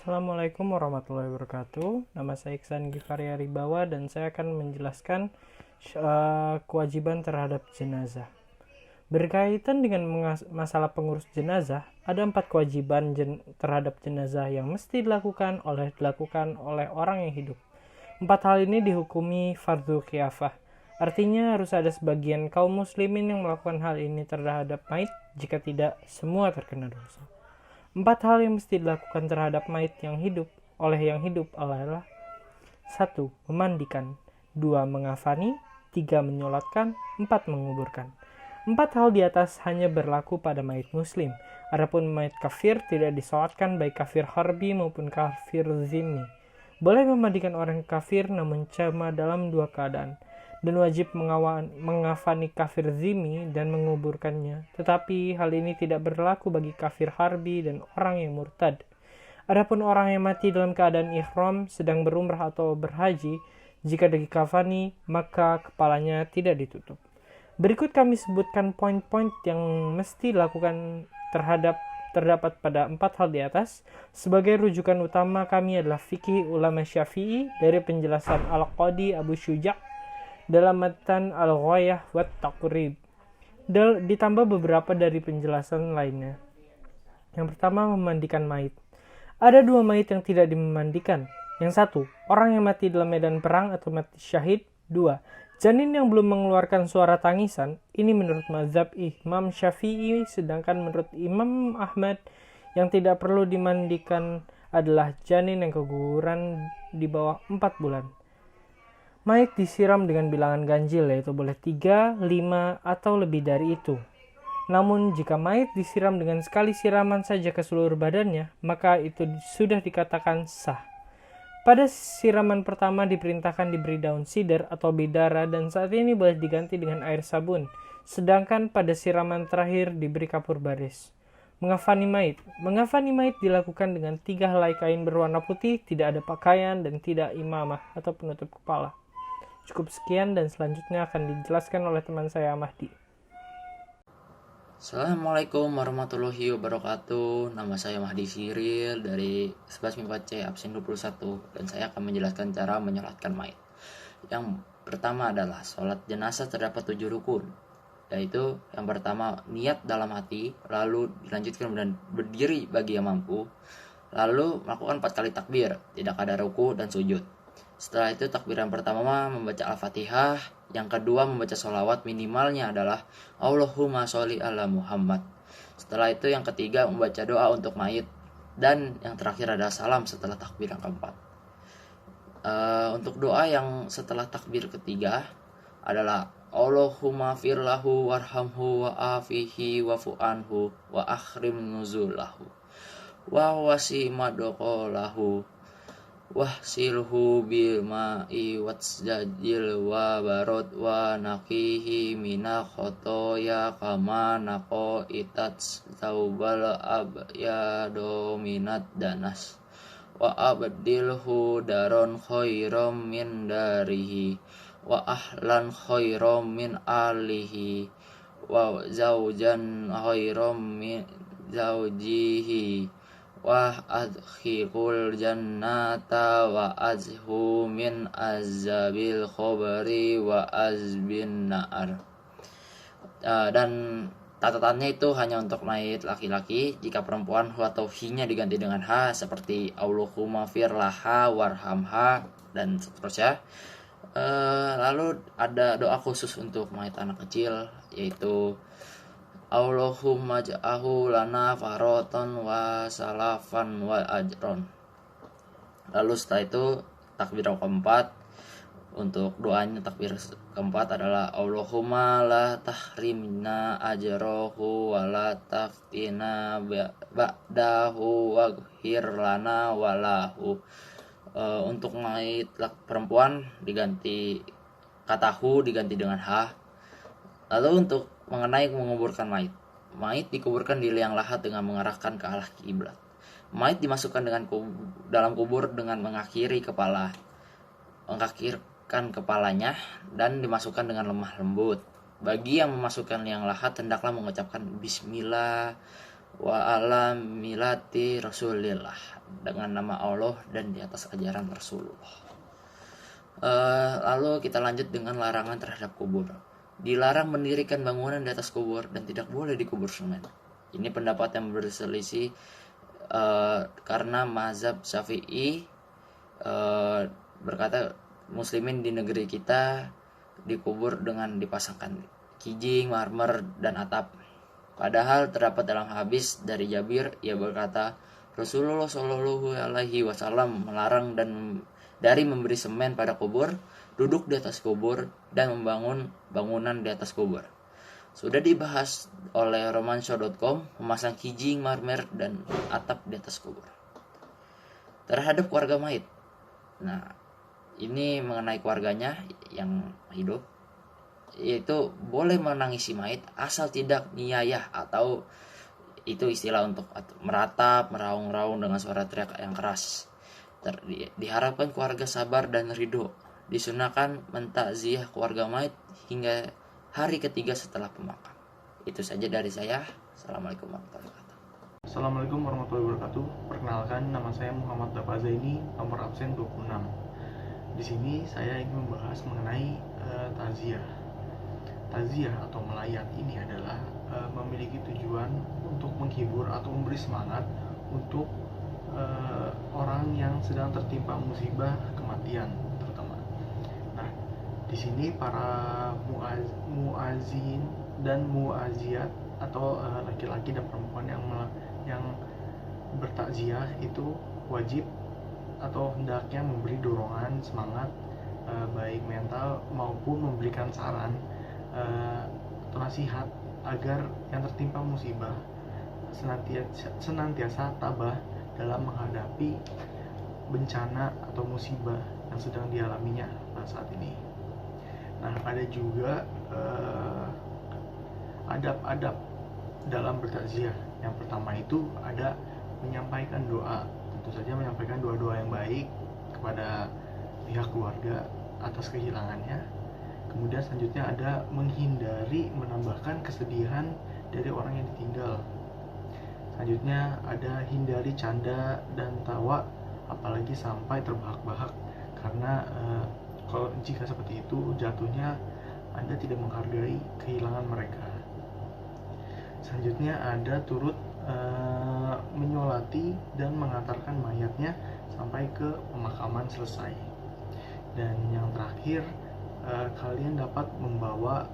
Assalamualaikum warahmatullahi wabarakatuh. Nama saya Iksan Gifari Aribawa dan saya akan menjelaskan kewajiban terhadap jenazah. Berkaitan dengan masalah pengurus jenazah, ada 4 kewajiban terhadap jenazah yang mesti dilakukan oleh orang yang hidup. 4 hal ini dihukumi fardhu kifayah. Artinya harus ada sebagian kaum muslimin yang melakukan hal ini terhadap mayit, jika tidak semua terkena dosa. 4 hal yang mesti dilakukan terhadap mayit yang hidup adalah 1. Memandikan, 2. Mengafani, 3. Menyolatkan, 4. Menguburkan. 4 hal di atas hanya berlaku pada mayit muslim. Adapun mayit kafir tidak disolatkan baik kafir harbi maupun kafir zimmi. Boleh memandikan orang kafir namun cuma dalam 2 keadaan, dan wajib mengafani kafir zimmi dan menguburkannya. Tetapi hal ini tidak berlaku bagi kafir harbi dan orang yang murtad. Adapun orang yang mati dalam keadaan ihram sedang berumrah atau berhaji, jika dikafani maka kepalanya tidak ditutup. Berikut kami sebutkan poin-poin yang mesti dilakukan terdapat pada 4 hal di atas. Sebagai rujukan utama kami adalah fikih ulama Syafi'i dari penjelasan Al-Qadi Abu Syuja' dalam matan Al-Ghayah wa Taqrib, ditambah beberapa dari penjelasan lainnya. Yang pertama, memandikan mayit. Ada 2 mayit yang tidak dimandikan. Yang 1, orang yang mati dalam medan perang atau mati syahid. 2, janin yang belum mengeluarkan suara tangisan. Ini menurut mazhab Imam Syafi'i, sedangkan menurut Imam Ahmad yang tidak perlu dimandikan adalah janin yang keguguran di bawah 4 bulan. Mayit disiram dengan bilangan ganjil, yaitu boleh 3, 5, atau lebih dari itu. Namun jika mayit disiram dengan sekali siraman saja ke seluruh badannya, maka itu sudah dikatakan sah. Pada siraman pertama diperintahkan diberi daun sidr atau bidara dan saat ini boleh diganti dengan air sabun. Sedangkan pada siraman terakhir diberi kapur baris. Mengafani mayit dilakukan dengan 3 helai kain berwarna putih, tidak ada pakaian dan tidak imamah atau penutup kepala. Cukup sekian dan selanjutnya akan dijelaskan oleh teman saya Mahdi. Assalamualaikum warahmatullahi wabarakatuh. Nama saya Mahdi Siril dari 11 MIPA C absen 21 dan saya akan menjelaskan cara menyolatkan mayit. Yang pertama adalah sholat jenazah terdapat 7 rukun, yaitu yang pertama niat dalam hati, lalu dilanjutkan kemudian berdiri bagi yang mampu, lalu melakukan 4 kali takbir, tidak ada ruku dan sujud. Setelah itu takbiran pertama membaca Al-Fatihah, yang kedua membaca sholawat, minimalnya adalah Allahumma sholli ala Muhammad. Setelah itu yang ketiga membaca doa untuk mayit, dan yang terakhir adalah salam setelah takbir yang keempat. Untuk doa yang setelah takbir ketiga adalah Allahumma firlahu warhamhu wa afihi wa fu'anhu wa akhrim nuzulahu wa wasi madokolahu wahsilhu bil ma'i watsjadil wa barod wa naqihi mina khotoya kama naqo itats taubal abyado minat danas wa abdilhu daron khairam min darihi wa ahlan khairam min alihi wa zaujan khairam min zaujihi wa adkhilul jannata wa azhu min azabil khobri wa azbin na'ar. Dan catatannya itu hanya untuk mayit laki-laki. Jika perempuan hu atau hi-nya diganti dengan ha, seperti Allahumma firlaha warhamha dan seterusnya. Lalu ada doa khusus untuk mayit anak kecil, yaitu Allahumma ja'ahu lana faroton wa salafan wa ajron. Lalu setelah itu takbir keempat. Untuk doanya takbir keempat adalah Allahumma la tahrimna ajrohu wa la taftina ba'dahu wa ghfir lana walahu. Untuk mayit perempuan diganti kata hu diganti dengan ha. Lalu untuk mengenai menguburkan mayit dikuburkan di liang lahat dengan mengarahkan ke arah kiblat. Mayit dimasukkan dalam kubur dengan mengakhirkan kepalanya dan dimasukkan dengan lemah lembut. Bagi yang memasukkan liang lahat hendaklah mengucapkan Bismillah wa ala milati Rasulillah, dengan nama Allah dan di atas ajaran Rasulullah. Lalu kita lanjut dengan larangan terhadap kubur. Dilarang mendirikan bangunan di atas kubur dan tidak boleh dikubur semen. Ini pendapat yang berselisih karena mazhab Syafi'i berkata muslimin di negeri kita dikubur dengan dipasangkan kijing, marmer, dan atap. Padahal terdapat dalam hadis dari Jabir, ia berkata Rasulullah Shallallahu Alaihi Wasallam melarang dari memberi semen pada kubur, duduk di atas kubur, dan membangun bangunan di atas kubur. Sudah dibahas oleh romanshow.com, memasang kijing, marmer, dan atap di atas kubur. Terhadap keluarga mayit. Nah, ini mengenai keluarganya yang hidup, yaitu boleh menangisi mayit asal tidak niyayah, atau itu istilah untuk meratap, meraung-raung dengan suara teriak yang keras. Diharapkan keluarga sabar dan ridho. Disunahkan mentakziah keluarga mayit hingga hari ketiga setelah pemakaman. Itu saja dari saya. Assalamualaikum warahmatullahi wabarakatuh. Assalamualaikum warahmatullahi wabarakatuh. Perkenalkan, nama saya Muhammad Dafa Zaini, nomor absen 26. Di sini saya ingin membahas mengenai takziah. Takziah atau melayat ini adalah memiliki tujuan untuk menghibur atau memberi semangat untuk orang yang sedang tertimpa musibah kematian terutama. Nah, di sini para muazin dan muaziat atau laki-laki dan perempuan yang bertakziah itu wajib atau hendaknya memberi dorongan semangat baik mental maupun memberikan saran atau nasihat agar yang tertimpa musibah senantiasa tabah dalam menghadapi bencana atau musibah yang sedang dialaminya pada saat ini. Nah, ada juga adab-adab dalam bertakziah. Yang pertama itu ada menyampaikan doa. Tentu saja menyampaikan doa-doa yang baik kepada pihak keluarga atas kehilangannya. Kemudian selanjutnya ada menghindari menambahkan kesedihan dari orang yang ditinggal. Selanjutnya ada hindari canda dan tawa, apalagi sampai terbahak-bahak, karena kalau jika seperti itu jatuhnya Anda tidak menghargai kehilangan mereka. Selanjutnya ada turut menyolati dan mengantarkan mayatnya sampai ke pemakaman selesai. Dan yang terakhir, kalian dapat membawa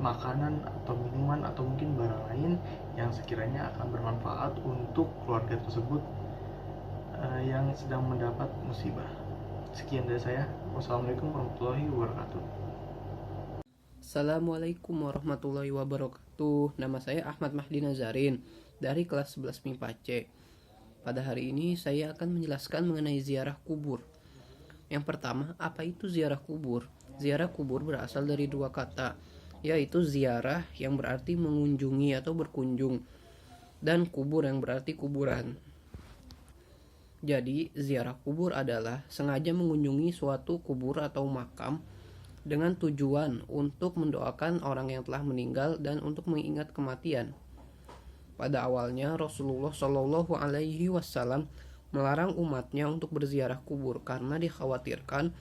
makanan atau minuman atau mungkin barang lain yang sekiranya akan bermanfaat untuk keluarga tersebut yang sedang mendapat musibah. Sekian dari saya. Wassalamualaikum warahmatullahi wabarakatuh. Assalamualaikum warahmatullahi wabarakatuh. Nama saya Ahmad Mahdi Nazarin dari kelas 11 MIPA C. Pada hari ini saya akan menjelaskan mengenai ziarah kubur. Yang pertama, apa itu ziarah kubur? Ziarah kubur berasal dari dua kata, yaitu ziarah yang berarti mengunjungi atau berkunjung, dan kubur yang berarti kuburan. Jadi, ziarah kubur adalah sengaja mengunjungi suatu kubur atau makam dengan tujuan untuk mendoakan orang yang telah meninggal dan untuk mengingat kematian. Pada awalnya Rasulullah Shallallahu Alaihi Wasallam melarang umatnya untuk berziarah kubur karena dikhawatirkan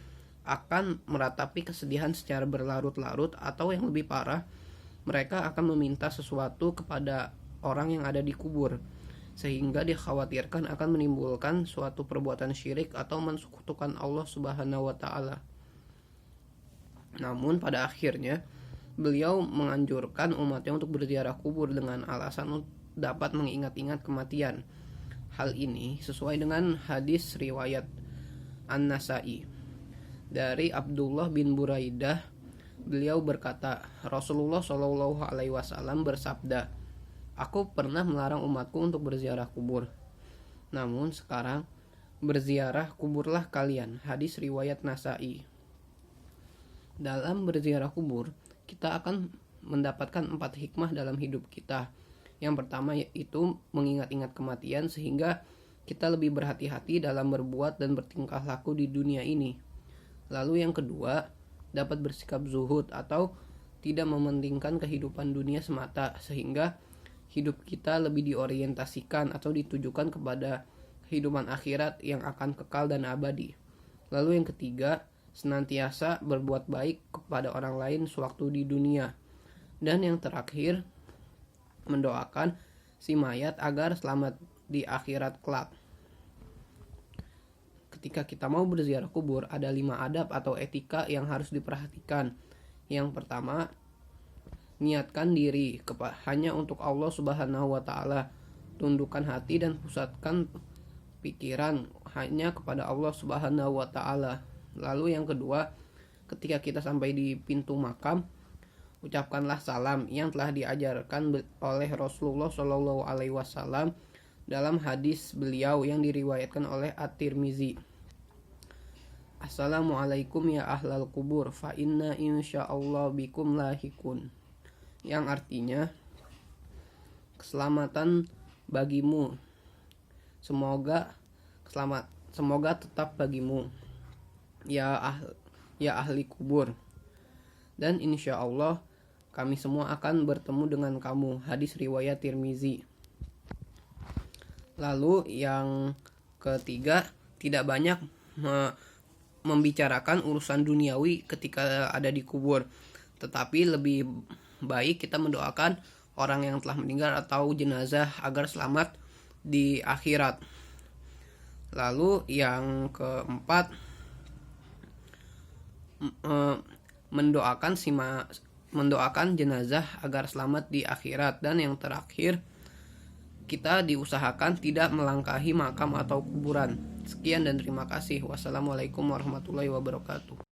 akan meratapi kesedihan secara berlarut-larut, atau yang lebih parah, mereka akan meminta sesuatu kepada orang yang ada di kubur, sehingga dikhawatirkan akan menimbulkan suatu perbuatan syirik atau mensekutukan Allah Subhanahu wa Ta'ala. Namun pada akhirnya beliau menganjurkan umatnya untuk berziarah kubur dengan alasan dapat mengingat-ingat kematian. Hal ini sesuai dengan hadis riwayat An-Nasai dari Abdullah bin Buraidah. Beliau berkata, Rasulullah Shallallahu Alaihi Wasallam bersabda, "Aku pernah melarang umatku untuk berziarah kubur. Namun sekarang berziarah kuburlah kalian." Hadis riwayat Nasai. Dalam berziarah kubur, kita akan mendapatkan 4 hikmah dalam hidup kita. Yang pertama yaitu mengingat-ingat kematian sehingga kita lebih berhati-hati dalam berbuat dan bertingkah laku di dunia ini. Lalu yang kedua, dapat bersikap zuhud atau tidak mementingkan kehidupan dunia semata sehingga hidup kita lebih diorientasikan atau ditujukan kepada kehidupan akhirat yang akan kekal dan abadi. Lalu yang ketiga, senantiasa berbuat baik kepada orang lain sewaktu di dunia. Dan yang terakhir, mendoakan si mayat agar selamat di akhirat kelak. Ketika kita mau berziarah kubur, ada 5 adab atau etika yang harus diperhatikan. Yang pertama, niatkan diri hanya untuk Allah Subhanahu wa Ta'ala. Tundukkan hati dan pusatkan pikiran hanya kepada Allah Subhanahu wa Ta'ala. Lalu yang kedua, ketika kita sampai di pintu makam, ucapkanlah salam yang telah diajarkan oleh Rasulullah Shallallahu Alaihi Wasallam dalam hadis beliau yang diriwayatkan oleh At-Tirmizi. Assalamualaikum ya ahlal kubur, fa inna insyaallah bikum lahikun. Yang artinya, keselamatan bagimu. Semoga tetap bagimu ya ahli kubur. Dan insya Allah kami semua akan bertemu dengan kamu. Hadis riwayat Tirmizi. Lalu yang ketiga, tidak banyak membicarakan urusan duniawi ketika ada di kubur, tetapi lebih baik kita mendoakan orang yang telah meninggal atau jenazah agar selamat di akhirat. Lalu yang keempat, mendoakan jenazah agar selamat di akhirat. Dan yang terakhir, kita diusahakan tidak melangkahi makam atau kuburan. Sekian dan terima kasih. Wassalamualaikum warahmatullahi wabarakatuh.